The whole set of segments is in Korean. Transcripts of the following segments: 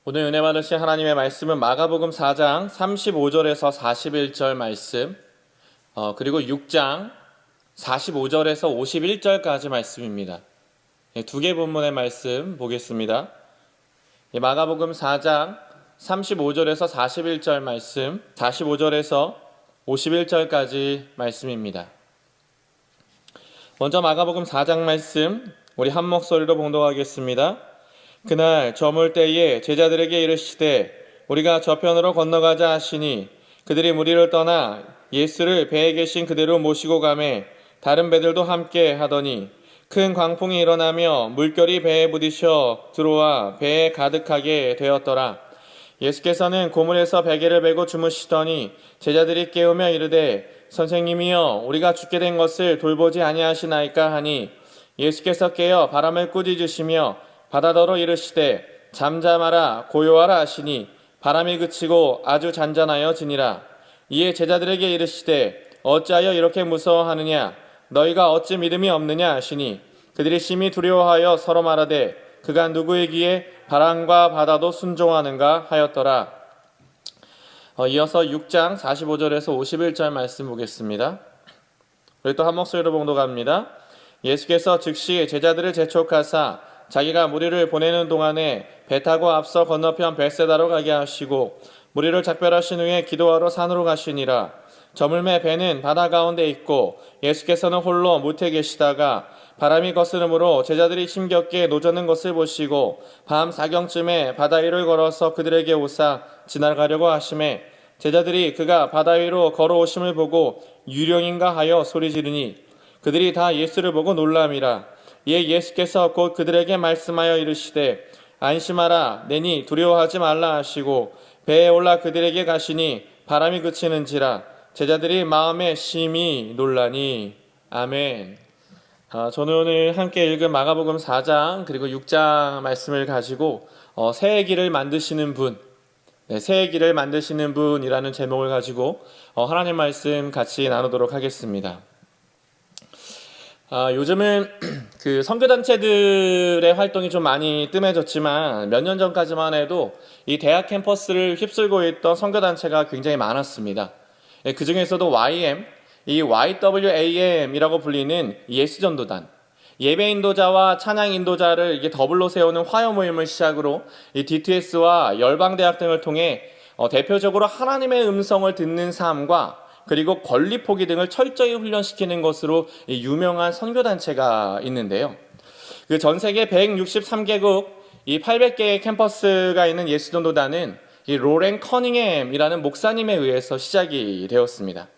오늘 은혜 받으신 하나님의 말씀은 마가복음 4장 35절에서 41절 말씀, 그리고 6장 45절에서 51절까지 말씀입니다. 두 개 본문의 말씀 보겠습니다. 마가복음 4장 35절에서 41절 말씀, 45절에서 51절까지 말씀입니다. 먼저 마가복음 4장 말씀, 우리 한 목소리로 봉독하겠습니다. 그날 저물 때에 제자들에게 이르시되 우리가 저편으로 건너가자 하시니 그들이 무리를 떠나 예수를 배에 계신 그대로 모시고 가매 다른 배들도 함께 하더니 큰 광풍이 일어나며 물결이 배에 부딪혀 들어와 배에 가득하게 되었더라. 예수께서는 고물에서 베개를 메고 주무시더니 제자들이 깨우며 이르되 선생님이여 우리가 죽게 된 것을 돌보지 아니하시나이까 하니 예수께서 깨어 바람을 꾸짖으시며 바다더러 이르시되 잠잠하라 고요하라 하시니 바람이 그치고 아주 잔잔하여 지니라. 이에 제자들에게 이르시되 어찌하여 이렇게 무서워하느냐 너희가 어찌 믿음이 없느냐 하시니 그들이 심히 두려워하여 서로 말하되 그가 누구이기에 바람과 바다도 순종하는가 하였더라. 이어서 6장 45절에서 51절 말씀 보겠습니다. 우리 또 한 목소리로 봉독합니다. 예수께서 즉시 제자들을 재촉하사 자기가 무리를 보내는 동안에 배 타고 앞서 건너편 벳세다로 가게 하시고 무리를 작별하신 후에 기도하러 산으로 가시니라. 저물매 배는 바다 가운데 있고 예수께서는 홀로 무태 계시다가 바람이 거스름으로 제자들이 힘겹게 노젓는 것을 보시고 밤 사경쯤에 바다 위를 걸어서 그들에게 오사 지나가려고 하심에 제자들이 그가 바다 위로 걸어오심을 보고 유령인가 하여 소리 지르니 그들이 다 예수를 보고 놀람이라. 이에 예수께서 곧 그들에게 말씀하여 이르시되 안심하라 내니 두려워하지 말라 하시고 배에 올라 그들에게 가시니 바람이 그치는지라. 제자들이 마음에 심히 놀라니. 아멘. 저는 오늘 함께 읽은 마가복음 4장 그리고 6장 말씀을 가지고 새의 길을 만드시는 분, 새의 길을 만드시는 분이라는 제목을 가지고 하나님 말씀 같이 나누도록 하겠습니다. 요즘은 그 선교단체들의 활동이 좀 많이 뜸해졌지만 몇 년 전까지만 해도 이 대학 캠퍼스를 휩쓸고 있던 선교단체가 굉장히 많았습니다. 그 중에서도 이 YWAM이라고 불리는 예수전도단, 예배 인도자와 찬양 인도자를 이게 더블로 세우는 화요 모임을 시작으로 이 DTS와 열방대학 등을 통해 대표적으로 하나님의 음성을 듣는 삶과 그리고 권리 포기 등을 철저히 훈련시키는 것으로 유명한 선교단체가 있는데요. 그 전 세계 163개국 이 800개의 캠퍼스가 있는 예수전도단은 이 로렌 커닝햄이라는 목사님에 의해서 시작이 되었습니다.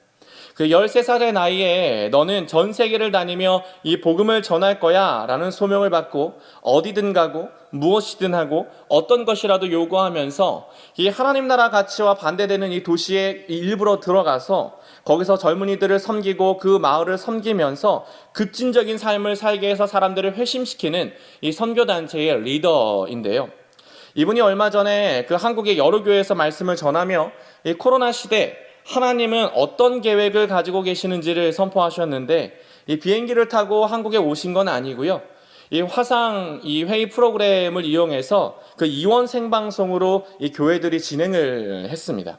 그 13살의 나이에 너는 전 세계를 다니며 이 복음을 전할 거야 라는 소명을 받고 어디든 가고 무엇이든 하고 어떤 것이라도 요구하면서 이 하나님 나라 가치와 반대되는 이 도시에 일부러 들어가서 거기서 젊은이들을 섬기고 그 마을을 섬기면서 급진적인 삶을 살게 해서 사람들을 회심시키는 이 선교단체의 리더인데요. 이분이 얼마 전에 그 한국의 여러 교회에서 말씀을 전하며 이 코로나 시대 하나님은 어떤 계획을 가지고 계시는지를 선포하셨는데 이 비행기를 타고 한국에 오신 건 아니고요. 이 화상 이 회의 프로그램을 이용해서 그 이원 생방송으로 이 교회들이 진행을 했습니다.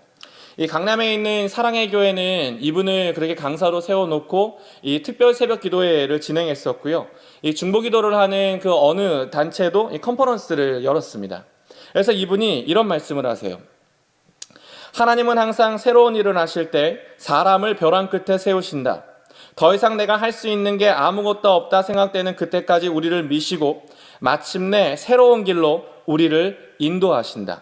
이 강남에 있는 사랑의 교회는 이분을 그렇게 강사로 세워놓고 이 특별 새벽 기도회를 진행했었고요. 이 중보 기도를 하는 그 어느 단체도 이 컨퍼런스를 열었습니다. 그래서 이분이 이런 말씀을 하세요. 하나님은 항상 새로운 일을 하실 때 사람을 벼랑 끝에 세우신다. 더 이상 내가 할 수 있는 게 아무것도 없다 생각되는 그때까지 우리를 미시고 마침내 새로운 길로 우리를 인도하신다.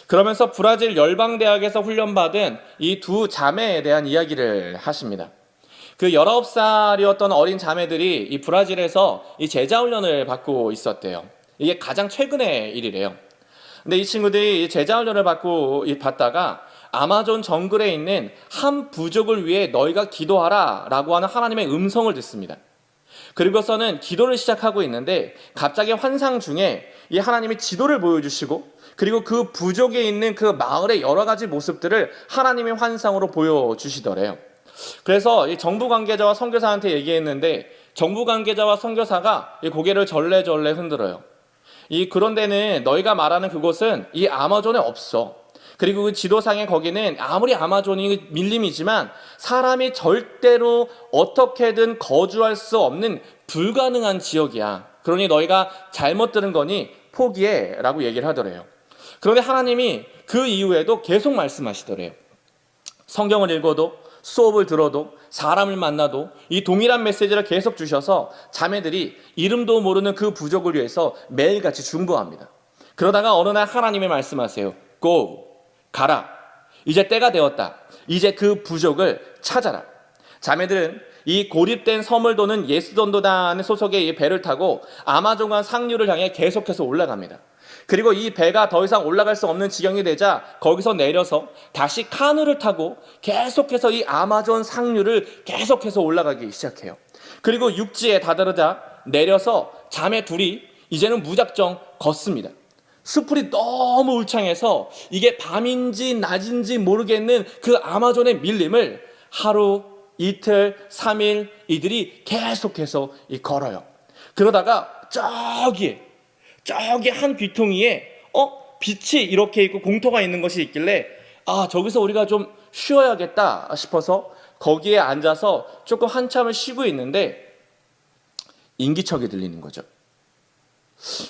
그러면서 브라질 열방대학에서 훈련받은 이 두 자매에 대한 이야기를 하십니다. 그 19살이었던 어린 자매들이 이 브라질에서 이 제자훈련을 받고 있었대요. 이게 가장 최근의 일이래요. 근데 이 친구들이 제자훈련을 받다가 아마존 정글에 있는 한 부족을 위해 너희가 기도하라 라고 하는 하나님의 음성을 듣습니다. 그리고서는 기도를 시작하고 있는데 갑자기 환상 중에 이 하나님이 지도를 보여주시고 그리고 그 부족에 있는 그 마을의 여러 가지 모습들을 하나님의 환상으로 보여주시더래요. 그래서 이 정부 관계자와 선교사한테 얘기했는데 정부 관계자와 선교사가 이 고개를 절레절레 흔들어요. 그런 데는 너희가 말하는 그곳은 이 아마존에 없어. 그리고 그 지도상에 거기는 아무리 아마존이 밀림이지만 사람이 절대로 어떻게든 거주할 수 없는 불가능한 지역이야. 그러니 너희가 잘못 들은 거니 포기해 라고 얘기를 하더래요. 그런데 하나님이 그 이후에도 계속 말씀하시더래요. 성경을 읽어도 수업을 들어도 사람을 만나도 이 동일한 메시지를 계속 주셔서 자매들이 이름도 모르는 그 부족을 위해서 매일같이 중보합니다. 그러다가 어느 날 하나님이 말씀하세요. Go, 가라. 이제 때가 되었다. 이제 그 부족을 찾아라. 자매들은 이 고립된 섬을 도는 예수전도단의 소속의 이 배를 타고 아마존강 상류를 향해 계속해서 올라갑니다. 그리고 이 배가 더 이상 올라갈 수 없는 지경이 되자 거기서 내려서 다시 카누를 타고 계속해서 이 아마존 상류를 계속해서 올라가기 시작해요. 그리고 육지에 다다르자 내려서 자매 둘이 이제는 무작정 걷습니다. 숲풀이 너무 울창해서 이게 밤인지 낮인지 모르겠는 그 아마존의 밀림을 하루, 이틀, 3일 이들이 계속해서 걸어요. 그러다가 저기 한 귀퉁이에 빛이 이렇게 있고 공터가 있는 것이 있길래 저기서 우리가 좀 쉬어야겠다 싶어서 거기에 앉아서 조금 한참을 쉬고 있는데 인기척이 들리는 거죠.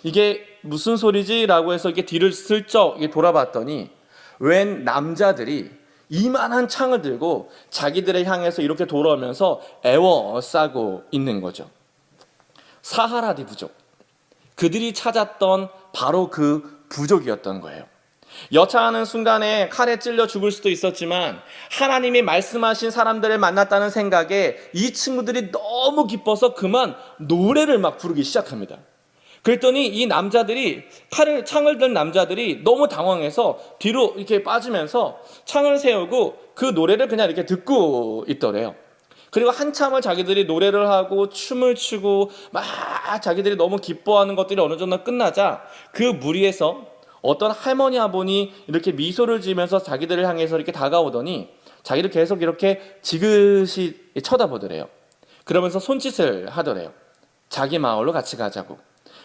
이게 무슨 소리지? 라고 해서 이게 뒤를 슬쩍 돌아봤더니 웬 남자들이 이만한 창을 들고 자기들을 향해서 이렇게 돌아오면서 애워싸고 있는 거죠. 사하라디 부족. 그들이 찾았던 바로 그 부족이었던 거예요. 여차하는 순간에 칼에 찔려 죽을 수도 있었지만 하나님이 말씀하신 사람들을 만났다는 생각에 이 친구들이 너무 기뻐서 그만 노래를 막 부르기 시작합니다. 그랬더니 이 남자들이 창을 든 남자들이 너무 당황해서 뒤로 이렇게 빠지면서 창을 세우고 그 노래를 그냥 이렇게 듣고 있더래요. 그리고 한참을 자기들이 노래를 하고 춤을 추고 막 자기들이 너무 기뻐하는 것들이 어느 정도 끝나자 그 무리에서 어떤 할머니 아버니 이렇게 미소를 지으면서 자기들을 향해서 이렇게 다가오더니 자기를 계속 이렇게 지그시 쳐다보더래요. 그러면서 손짓을 하더래요. 자기 마을로 같이 가자고.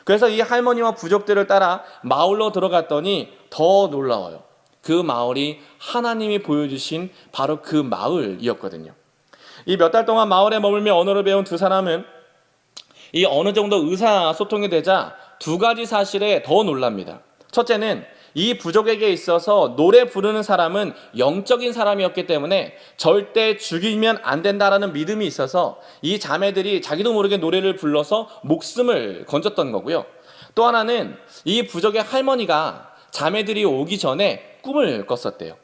그래서 이 할머니와 부족들을 따라 마을로 들어갔더니 더 놀라워요. 그 마을이 하나님이 보여주신 바로 그 마을이었거든요. 이 몇 달 동안 마을에 머물며 언어를 배운 두 사람은 이 어느 정도 의사소통이 되자 두 가지 사실에 더 놀랍니다. 첫째는 이 부족에게 있어서 노래 부르는 사람은 영적인 사람이었기 때문에 절대 죽이면 안 된다라는 믿음이 있어서 이 자매들이 자기도 모르게 노래를 불러서 목숨을 건졌던 거고요. 또 하나는 이 부족의 할머니가 자매들이 오기 전에 꿈을 꿨었대요.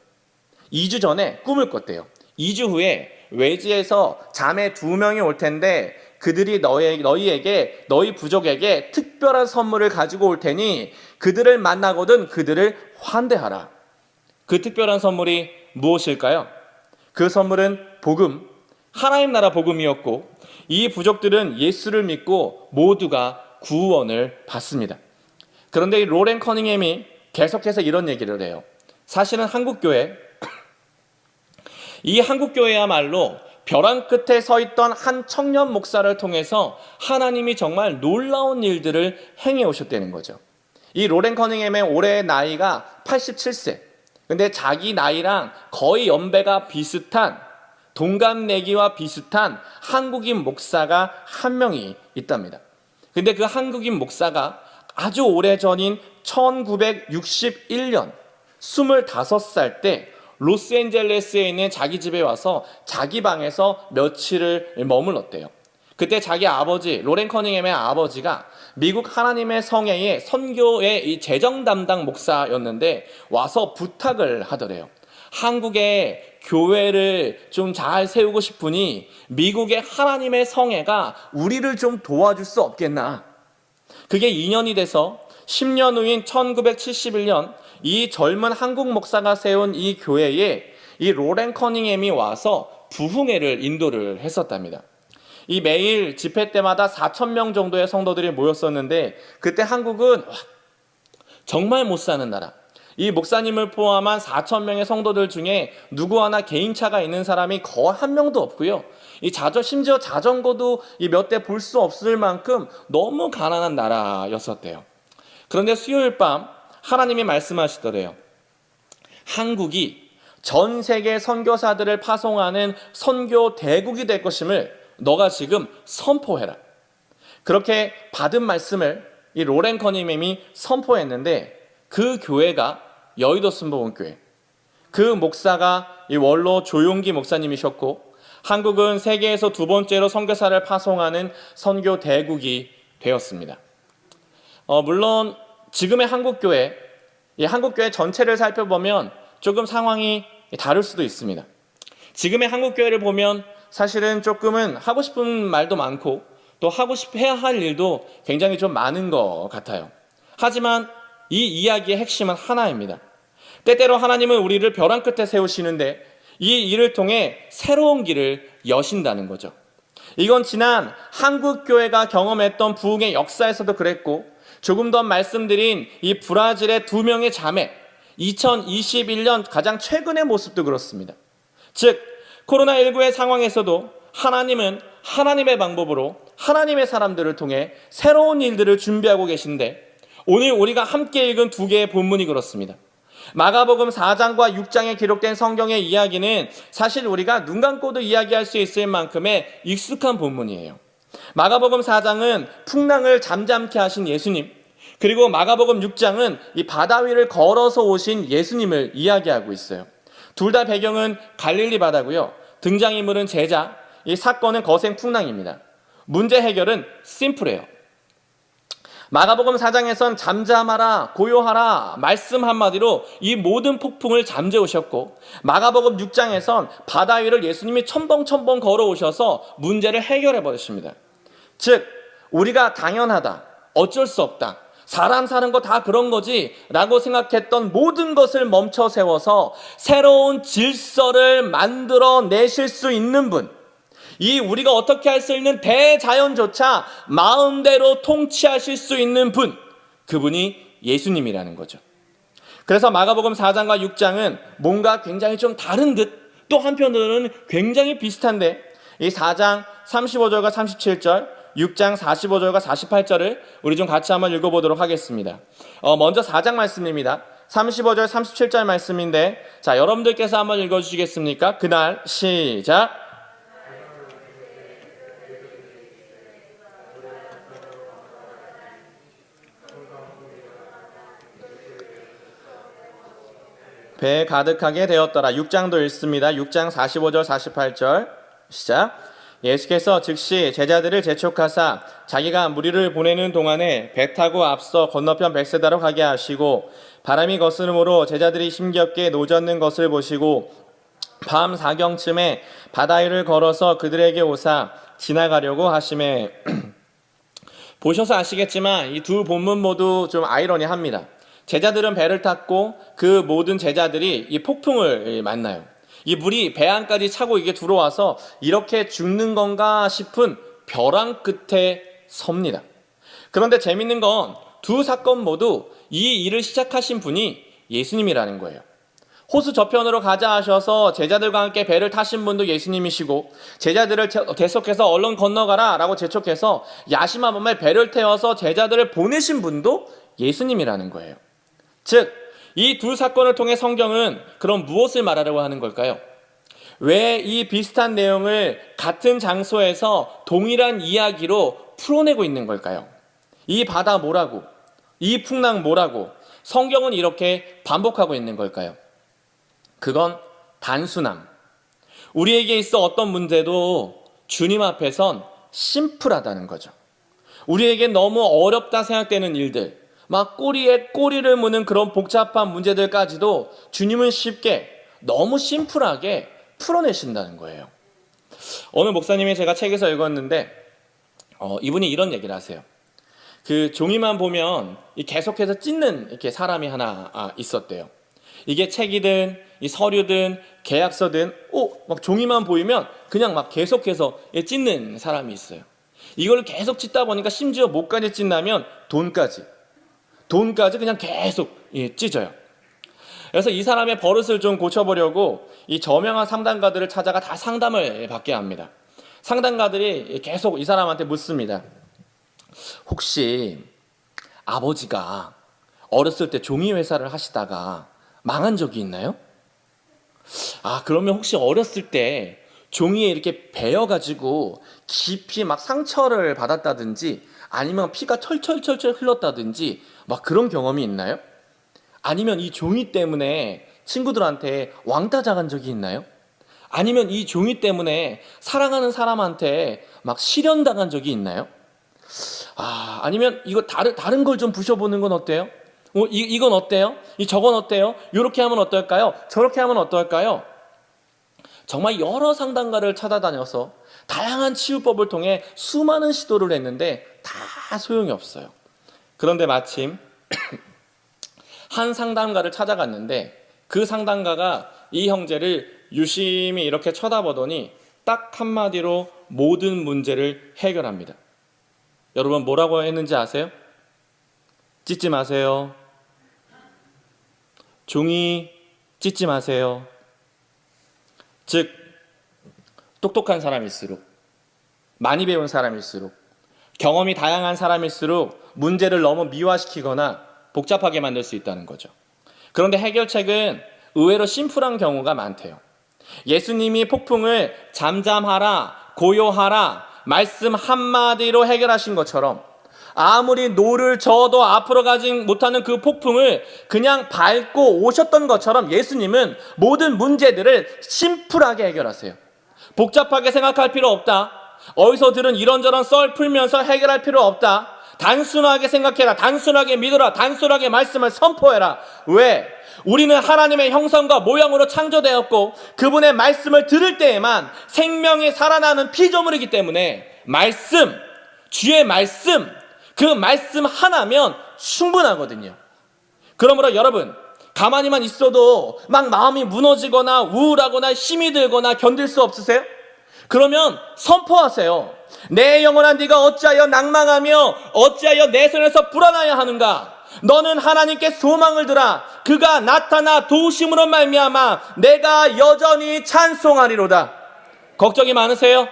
2주 전에 꿈을 꿨대요. 2주 후에 외지에서 자매 2명이 올 텐데 그들이 너희 부족에게 특별한 선물을 가지고 올 테니 그들을 만나거든 그들을 환대하라. 그 특별한 선물이 무엇일까요? 그 선물은 복음, 하나님 나라 복음이었고 이 부족들은 예수를 믿고 모두가 구원을 받습니다. 그런데 이 로렌 커닝햄이 계속해서 이런 얘기를 해요. 사실은 한국교회, 이 한국교회야말로 벼랑 끝에 서 있던 한 청년 목사를 통해서 하나님이 정말 놀라운 일들을 행해 오셨다는 거죠. 이 로렌 커닝햄의 올해 나이가 87세. 근데 자기 나이랑 거의 연배가 비슷한 동갑내기와 비슷한 한국인 목사가 한 명이 있답니다. 근데 그 한국인 목사가 아주 오래전인 1961년 25살 때 로스앤젤레스에 있는 자기 집에 와서 자기 방에서 며칠을 머물렀대요. 그때 자기 아버지, 로렌 커닝햄의 아버지가 미국 하나님의 성회의 선교의 이 재정 담당 목사였는데 와서 부탁을 하더래요. 한국의 교회를 좀 잘 세우고 싶으니 미국의 하나님의 성회가 우리를 좀 도와줄 수 없겠나. 그게 2년이 돼서 10년 후인 1971년 이 젊은 한국 목사가 세운 이 교회에 이 로렌 커닝햄이 와서 부흥회를 인도를 했었답니다. 이 매일 집회 때마다 4,000명 정도의 성도들이 모였었는데 그때 한국은 정말 못 사는 나라. 이 목사님을 포함한 4,000명의 성도들 중에 누구 하나 개인차가 있는 사람이 거의 한 명도 없고요. 심지어 자전거도 몇 대 볼 수 없을 만큼 너무 가난한 나라였었대요. 그런데 수요일 밤 하나님이 말씀하시더래요. 한국이 전 세계 선교사들을 파송하는 선교 대국이 될 것임을 너가 지금 선포해라. 그렇게 받은 말씀을 이 로렌 커닝햄이 선포했는데 그 교회가 여의도 순복음교회, 그 목사가 이 원로 조용기 목사님이셨고 한국은 세계에서 두 번째로 선교사를 파송하는 선교 대국이 되었습니다. 물론 지금의 한국교회, 이 한국교회 전체를 살펴보면 조금 상황이 다를 수도 있습니다. 지금의 한국교회를 보면 사실은 조금은 하고 싶은 말도 많고 또 해야 할 일도 굉장히 좀 많은 것 같아요. 하지만 이 이야기의 핵심은 하나입니다. 때때로 하나님은 우리를 벼랑 끝에 세우시는데 이 일을 통해 새로운 길을 여신다는 거죠. 이건 지난 한국교회가 경험했던 부흥의 역사에서도 그랬고 조금 더 말씀드린 이 브라질의 두 명의 자매 2021년 가장 최근의 모습도 그렇습니다. 즉 코로나19의 상황에서도 하나님은 하나님의 방법으로 하나님의 사람들을 통해 새로운 일들을 준비하고 계신데 오늘 우리가 함께 읽은 두 개의 본문이 그렇습니다. 마가복음 4장과 6장에 기록된 성경의 이야기는 사실 우리가 눈 감고도 이야기할 수 있을 만큼의 익숙한 본문이에요. 마가복음 4장은 풍랑을 잠잠케 하신 예수님, 그리고 마가복음 6장은 이 바다 위를 걸어서 오신 예수님을 이야기하고 있어요. 둘 다 배경은 갈릴리 바다고요. 등장인물은 제자, 이 사건은 거센 풍랑입니다. 문제 해결은 심플해요. 마가복음 4장에선 잠잠하라, 고요하라 말씀 한마디로 이 모든 폭풍을 잠재우셨고 마가복음 6장에선 바다 위를 예수님이 첨벙첨벙 걸어오셔서 문제를 해결해 버리십니다. 즉 우리가 당연하다, 어쩔 수 없다, 사람 사는 거 다 그런 거지 라고 생각했던 모든 것을 멈춰 세워서 새로운 질서를 만들어 내실 수 있는 분, 이 우리가 어떻게 할 수 있는 대자연조차 마음대로 통치하실 수 있는 분, 그분이 예수님이라는 거죠. 그래서 마가복음 4장과 6장은 뭔가 굉장히 좀 다른 듯 또 한편으로는 굉장히 비슷한데 이 4장 35절과 37절, 6장 45절과 48절을 우리 좀 같이 한번 읽어보도록 하겠습니다. 먼저 4장 말씀입니다. 35절 37절 말씀인데 자 여러분들께서 한번 읽어주시겠습니까? 그날 시작. 배에 가득하게 되었더라. 6장도 읽습니다. 6장 45절 48절 시작. 예수께서 즉시 제자들을 재촉하사 자기가 무리를 보내는 동안에 배 타고 앞서 건너편 벳세다로 가게 하시고 바람이 거스름으로 제자들이 힘겹게 노젓는 것을 보시고 밤 사경쯤에 바다 위를 걸어서 그들에게 오사 지나가려고 하시매 보셔서 아시겠지만 이 두 본문 모두 좀 아이러니합니다. 제자들은 배를 탔고 그 모든 제자들이 이 폭풍을 만나요. 이 물이 배 안까지 차고 이게 들어와서 이렇게 죽는 건가 싶은 벼랑 끝에 섭니다. 그런데 재밌는 건 두 사건 모두 이 일을 시작하신 분이 예수님이라는 거예요. 호수 저편으로 가자 하셔서 제자들과 함께 배를 타신 분도 예수님이시고 제자들을 계속해서 얼른 건너가라 라고 재촉해서 야심한 몸에 배를 태워서 제자들을 보내신 분도 예수님이라는 거예요. 즉, 이 두 사건을 통해 성경은 그럼 무엇을 말하려고 하는 걸까요? 왜 이 비슷한 내용을 같은 장소에서 동일한 이야기로 풀어내고 있는 걸까요? 이 바다 뭐라고? 이 풍랑 뭐라고? 성경은 이렇게 반복하고 있는 걸까요? 그건 단순함. 우리에게 있어 어떤 문제도 주님 앞에선 심플하다는 거죠. 우리에게 너무 어렵다 생각되는 일들, 막 꼬리에 꼬리를 무는 그런 복잡한 문제들까지도 주님은 쉽게 너무 심플하게 풀어내신다는 거예요. 어느 목사님이 제가 책에서 읽었는데 이분이 이런 얘기를 하세요. 그 종이만 보면 계속해서 찢는 이렇게 사람이 하나 있었대요. 이게 책이든 이 서류든 계약서든 막 종이만 보이면 그냥 막 계속해서 찢는 사람이 있어요. 이걸 계속 찢다 보니까 심지어 뭐까지 찢나면 돈까지 그냥 계속 찢어요. 그래서 이 사람의 버릇을 좀 고쳐보려고 이 저명한 상담가들을 찾아가 다 상담을 받게 합니다. 상담가들이 계속 이 사람한테 묻습니다. 혹시 아버지가 어렸을 때 종이 회사를 하시다가 망한 적이 있나요? 그러면 혹시 어렸을 때 종이에 이렇게 베어가지고 깊이 막 상처를 받았다든지 아니면 피가 철철철철 흘렀다든지 막 그런 경험이 있나요? 아니면 이 종이 때문에 친구들한테 왕따 당한 적이 있나요? 아니면 이 종이 때문에 사랑하는 사람한테 막 실연당한 적이 있나요? 아니면 이거 다른 걸 좀 부셔보는 건 어때요? 이건 어때요? 저건 어때요? 이렇게 하면 어떨까요? 저렇게 하면 어떨까요? 정말 여러 상담가를 찾아다녀서 다양한 치유법을 통해 수많은 시도를 했는데 다 소용이 없어요. 그런데 마침 한 상담가를 찾아갔는데 그 상담가가 이 형제를 유심히 이렇게 쳐다보더니 딱 한마디로 모든 문제를 해결합니다. 여러분 뭐라고 했는지 아세요? 찢지 마세요. 종이 찢지 마세요. 즉 똑똑한 사람일수록, 많이 배운 사람일수록, 경험이 다양한 사람일수록 문제를 너무 미화시키거나 복잡하게 만들 수 있다는 거죠. 그런데 해결책은 의외로 심플한 경우가 많대요. 예수님이 폭풍을 잠잠하라, 고요하라, 말씀 한마디로 해결하신 것처럼 아무리 노를 저어도 앞으로 가지 못하는 그 폭풍을 그냥 밟고 오셨던 것처럼 예수님은 모든 문제들을 심플하게 해결하세요. 복잡하게 생각할 필요 없다. 어디서 들은 이런저런 썰 풀면서 해결할 필요 없다. 단순하게 생각해라. 단순하게 믿어라. 단순하게 말씀을 선포해라. 왜? 우리는 하나님의 형상과 모양으로 창조되었고 그분의 말씀을 들을 때에만 생명이 살아나는 피조물이기 때문에 말씀, 주의 말씀, 그 말씀 하나면 충분하거든요. 그러므로 여러분 가만히만 있어도 막 마음이 무너지거나 우울하거나 힘이 들거나 견딜 수 없으세요? 그러면 선포하세요. 내 영혼아 네가 어찌하여 낭망하며 어찌하여 내 손에서 불안하여 하는가? 너는 하나님께 소망을 두라. 그가 나타나 도우심으로 말미암아 내가 여전히 찬송하리로다. 걱정이 많으세요?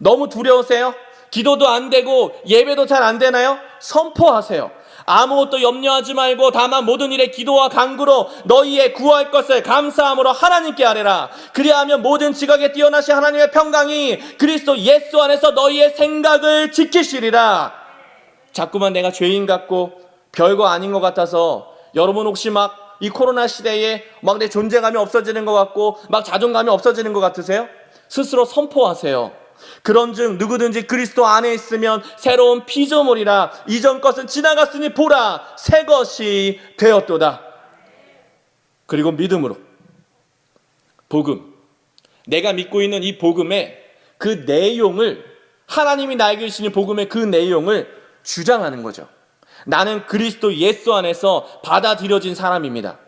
너무 두려우세요? 기도도 안 되고 예배도 잘 안 되나요? 선포하세요. 아무것도 염려하지 말고 다만 모든 일에 기도와 간구로 너희의 구할 것을 감사함으로 하나님께 아뢰라. 그리하면 모든 지각에 뛰어나신 하나님의 평강이 그리스도 예수 안에서 너희의 생각을 지키시리라. 자꾸만 내가 죄인 같고 별거 아닌 것 같아서 여러분 혹시 막 이 코로나 시대에 막 내 존재감이 없어지는 것 같고 막 자존감이 없어지는 것 같으세요? 스스로 선포하세요. 그런즉 누구든지 그리스도 안에 있으면 새로운 피조물이라. 이전 것은 지나갔으니 보라 새 것이 되었도다. 그리고 믿음으로 복음, 내가 믿고 있는 이 복음의 그 내용을, 하나님이 나에게 주신 복음의 그 내용을 주장하는 거죠. 나는 그리스도 예수 안에서 받아들여진 사람입니다.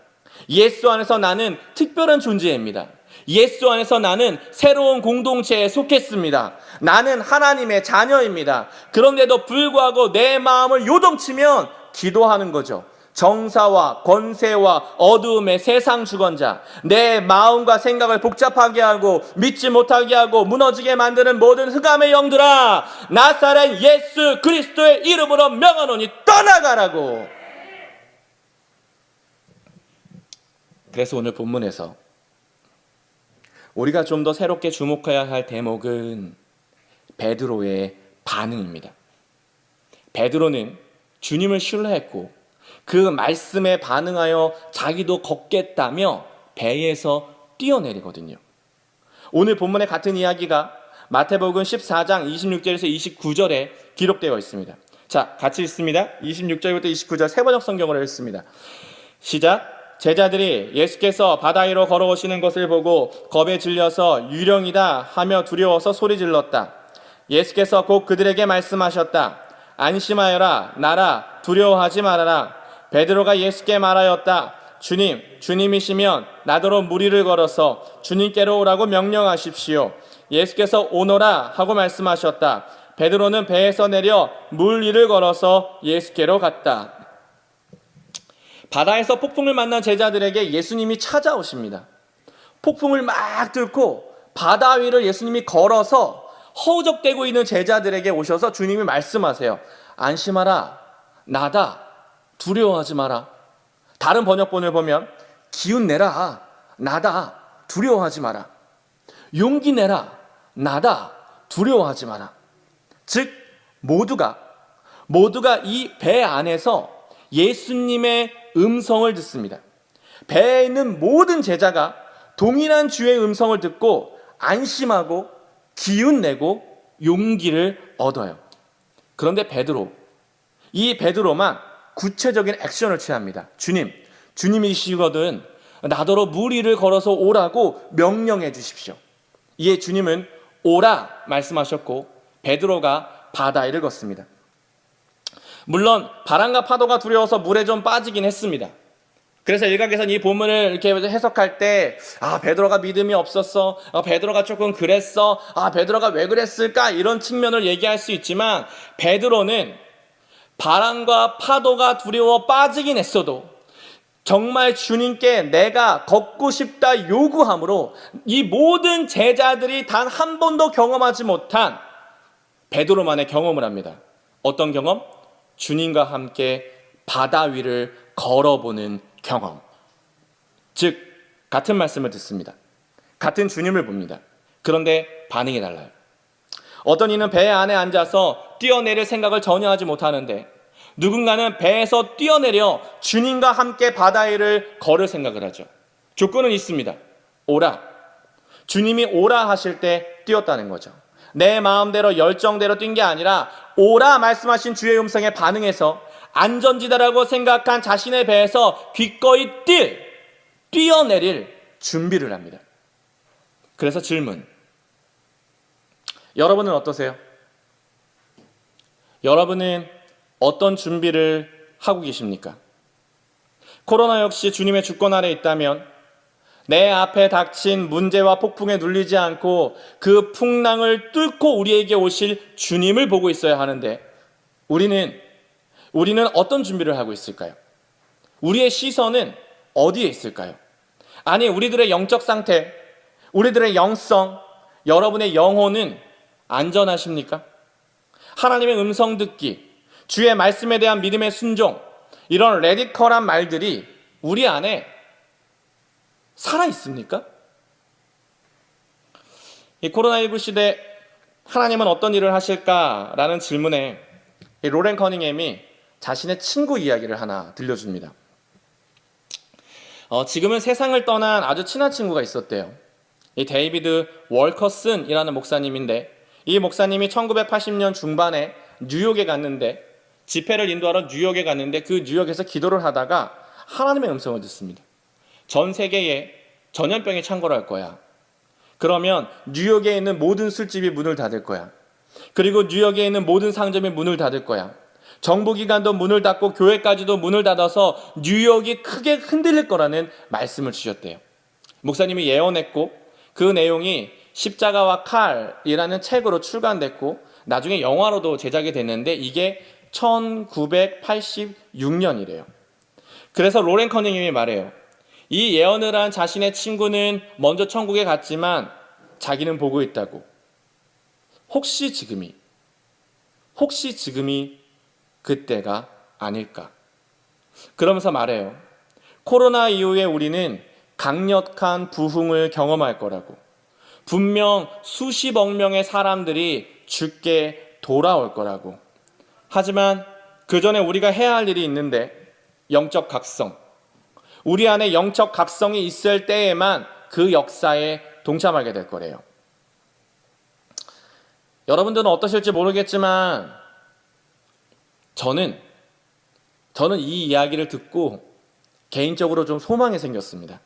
예수 안에서 나는 특별한 존재입니다. 예수 안에서 나는 새로운 공동체에 속했습니다. 나는 하나님의 자녀입니다. 그런데도 불구하고 내 마음을 요동치면 기도하는 거죠. 정사와 권세와 어두움의 세상 주권자, 내 마음과 생각을 복잡하게 하고 믿지 못하게 하고 무너지게 만드는 모든 흑암의 영들아, 나사렛 예수 그리스도의 이름으로 명하노니 떠나가라고. 그래서 오늘 본문에서 우리가 좀 더 새롭게 주목해야 할 대목은 베드로의 반응입니다. 베드로는 주님을 신뢰했고 그 말씀에 반응하여 자기도 걷겠다며 배에서 뛰어내리거든요. 오늘 본문의 같은 이야기가 마태복음 14장 26절에서 29절에 기록되어 있습니다. 자, 같이 읽습니다. 26절부터 29절 세번역 성경으로 읽습니다. 시작. 제자들이 예수께서 바다 위로 걸어오시는 것을 보고 겁에 질려서 유령이다 하며 두려워서 소리질렀다. 예수께서 곧 그들에게 말씀하셨다. 안심하여라. 나라. 두려워하지 말아라. 베드로가 예수께 말하였다. 주님, 주님이시면 나더러 물 위를 걸어서 주님께로 오라고 명령하십시오. 예수께서 오너라 하고 말씀하셨다. 베드로는 배에서 내려 물 위를 걸어서 예수께로 갔다. 바다에서 폭풍을 만난 제자들에게 예수님이 찾아오십니다. 폭풍을 막 뚫고 바다 위를 예수님이 걸어서 허우적대고 있는 제자들에게 오셔서 주님이 말씀하세요. 안심하라. 나다. 두려워하지 마라. 다른 번역본을 보면 기운 내라, 나다, 두려워하지 마라. 용기 내라, 나다, 두려워하지 마라. 즉 모두가 이 배 안에서 예수님의 음성을 듣습니다. 배에 있는 모든 제자가 동일한 주의 음성을 듣고 안심하고 기운 내고 용기를 얻어요. 그런데 이 베드로만 구체적인 액션을 취합니다. 주님이시거든 나더러 물 위를 걸어서 오라고 명령해 주십시오. 이에 주님은 오라 말씀하셨고 베드로가 바다를 걷습니다. 물론 바람과 파도가 두려워서 물에 좀 빠지긴 했습니다. 그래서 일각에서는 이 본문을 이렇게 해석할 때 베드로가 믿음이 없었어, 베드로가 조금 그랬어, 베드로가 왜 그랬을까, 이런 측면을 얘기할 수 있지만 베드로는 바람과 파도가 두려워 빠지긴 했어도 정말 주님께 내가 걷고 싶다 요구함으로 이 모든 제자들이 단 한 번도 경험하지 못한 베드로만의 경험을 합니다. 어떤 경험? 주님과 함께 바다 위를 걸어보는 경험. 즉 같은 말씀을 듣습니다. 같은 주님을 봅니다. 그런데 반응이 달라요. 어떤 이는 배 안에 앉아서 뛰어내릴 생각을 전혀 하지 못하는데 누군가는 배에서 뛰어내려 주님과 함께 바다 위를 걸을 생각을 하죠. 조건은 있습니다. 오라. 주님이 오라 하실 때 뛰었다는 거죠. 내 마음대로 열정대로 뛴 게 아니라 오라 말씀하신 주의 음성에 반응해서 안전지대라고 생각한 자신의 배에서 기꺼이 뛰어내릴 준비를 합니다. 그래서 질문. 여러분은 어떠세요? 여러분은 어떤 준비를 하고 계십니까? 코로나 역시 주님의 주권 아래 있다면 내 앞에 닥친 문제와 폭풍에 눌리지 않고 그 풍랑을 뚫고 우리에게 오실 주님을 보고 있어야 하는데 우리는 어떤 준비를 하고 있을까요? 우리의 시선은 어디에 있을까요? 아니, 우리들의 영적 상태, 우리들의 영성, 여러분의 영혼은 안전하십니까? 하나님의 음성 듣기, 주의 말씀에 대한 믿음의 순종, 이런 레디컬한 말들이 우리 안에 살아있습니까? 이 코로나19 시대 하나님은 어떤 일을 하실까라는 질문에 로렌 커닝햄이 자신의 친구 이야기를 하나 들려줍니다. 지금은 세상을 떠난 아주 친한 친구가 있었대요. 이 데이비드 월커슨이라는 목사님인데 이 목사님이 1980년 중반에 뉴욕에 갔는데 집회를 인도하러 뉴욕에 갔는데 그 뉴욕에서 기도를 하다가 하나님의 음성을 듣습니다. 전 세계에 전염병이 창궐할 거야. 그러면 뉴욕에 있는 모든 술집이 문을 닫을 거야. 그리고 뉴욕에 있는 모든 상점이 문을 닫을 거야. 정부기관도 문을 닫고 교회까지도 문을 닫아서 뉴욕이 크게 흔들릴 거라는 말씀을 주셨대요. 목사님이 예언했고 그 내용이 십자가와 칼이라는 책으로 출간됐고 나중에 영화로도 제작이 됐는데 이게 1986년이래요. 그래서 로렌 커닝햄이 말해요. 이 예언을 한 자신의 친구는 먼저 천국에 갔지만 자기는 보고 있다고. 혹시 지금이 그때가 아닐까. 그러면서 말해요. 코로나 이후에 우리는 강력한 부흥을 경험할 거라고. 분명 수십억 명의 사람들이 주께 돌아올 거라고. 하지만 그 전에 우리가 해야 할 일이 있는데 영적 각성. 우리 안에 영적 각성이 있을 때에만 그 역사에 동참하게 될 거래요. 여러분들은 어떠실지 모르겠지만 저는 이 이야기를 듣고 개인적으로 좀 소망이 생겼습니다.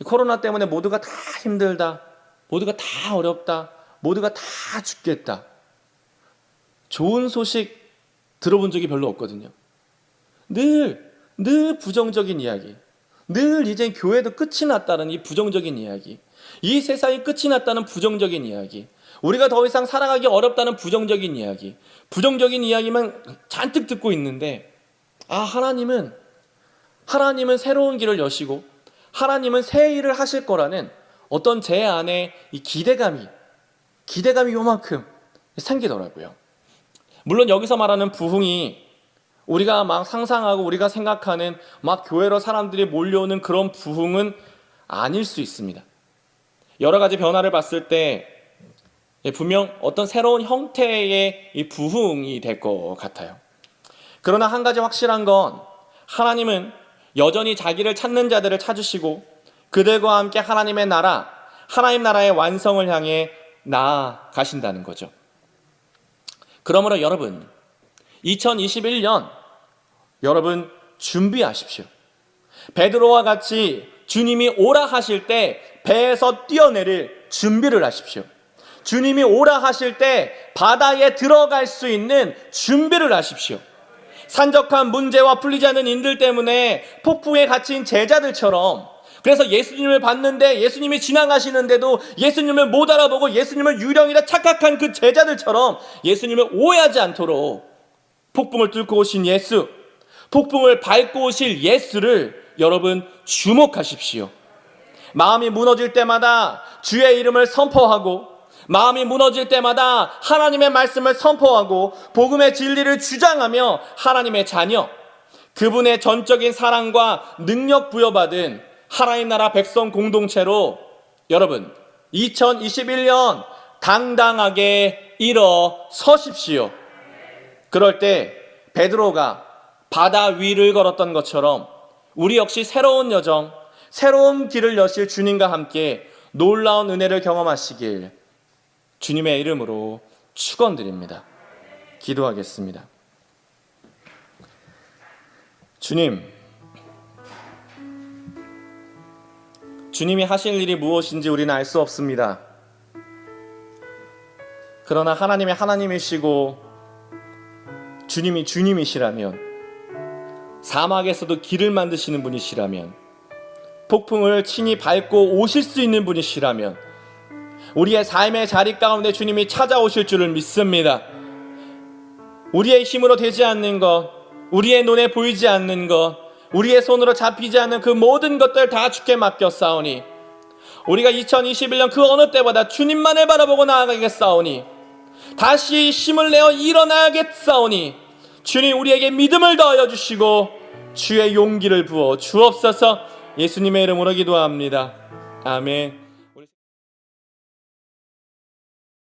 코로나 때문에 모두가 다 힘들다, 모두가 다 어렵다, 모두가 다 죽겠다. 좋은 소식 들어본 적이 별로 없거든요. 늘 부정적인 이야기, 늘 이젠 교회도 끝이 났다는 이 부정적인 이야기, 이 세상이 끝이 났다는 부정적인 이야기, 우리가 더 이상 살아가기 어렵다는 부정적인 이야기만 잔뜩 듣고 있는데 하나님은 새로운 길을 여시고 하나님은 새 일을 하실 거라는 어떤 제 안에 이 기대감이 요만큼 생기더라고요. 물론 여기서 말하는 부흥이 우리가 막 상상하고 우리가 생각하는 막 교회로 사람들이 몰려오는 그런 부흥은 아닐 수 있습니다. 여러 가지 변화를 봤을 때 분명 어떤 새로운 형태의 이 부흥이 될 것 같아요. 그러나 한 가지 확실한 건 하나님은 여전히 자기를 찾는 자들을 찾으시고 그들과 함께 하나님의 나라, 하나님 나라의 완성을 향해 나아가신다는 거죠. 그러므로 여러분, 2021년 여러분 준비하십시오. 베드로와 같이 주님이 오라 하실 때 배에서 뛰어내릴 준비를 하십시오. 주님이 오라 하실 때 바다에 들어갈 수 있는 준비를 하십시오. 산적한 문제와 풀리지 않는 인들 때문에 폭풍에 갇힌 제자들처럼, 그래서 예수님을 봤는데 예수님이 지나가시는데도 예수님을 못 알아보고 예수님을 유령이라 착각한 그 제자들처럼 예수님을 오해하지 않도록 폭풍을 뚫고 오신 예수, 폭풍을 밟고 오실 예수를 여러분 주목하십시오. 마음이 무너질 때마다 주의 이름을 선포하고, 마음이 무너질 때마다 하나님의 말씀을 선포하고 복음의 진리를 주장하며 하나님의 자녀, 그분의 전적인 사랑과 능력 부여받은 하나님 나라 백성 공동체로 여러분 2021년 당당하게 일어서십시오. 그럴 때 베드로가 바다 위를 걸었던 것처럼 우리 역시 새로운 여정, 새로운 길을 여실 주님과 함께 놀라운 은혜를 경험하시길 주님의 이름으로 축원드립니다. 기도하겠습니다. 주님이 하실 일이 무엇인지 우리는 알 수 없습니다. 그러나 하나님이 하나님이시고 주님이 주님이시라면, 사막에서도 길을 만드시는 분이시라면, 폭풍을 친히 밟고 오실 수 있는 분이시라면 우리의 삶의 자리 가운데 주님이 찾아오실 줄을 믿습니다. 우리의 힘으로 되지 않는 것, 우리의 눈에 보이지 않는 것, 우리의 손으로 잡히지 않는 그 모든 것들 다 주께 맡겼사오니 우리가 2021년 그 어느 때보다 주님만을 바라보고 나아가겠사오니 다시 힘을 내어 일어나겠사오니 주님 우리에게 믿음을 더하여 주시고 주의 용기를 부어 주옵소서. 예수님의 이름으로 기도합니다. 아멘.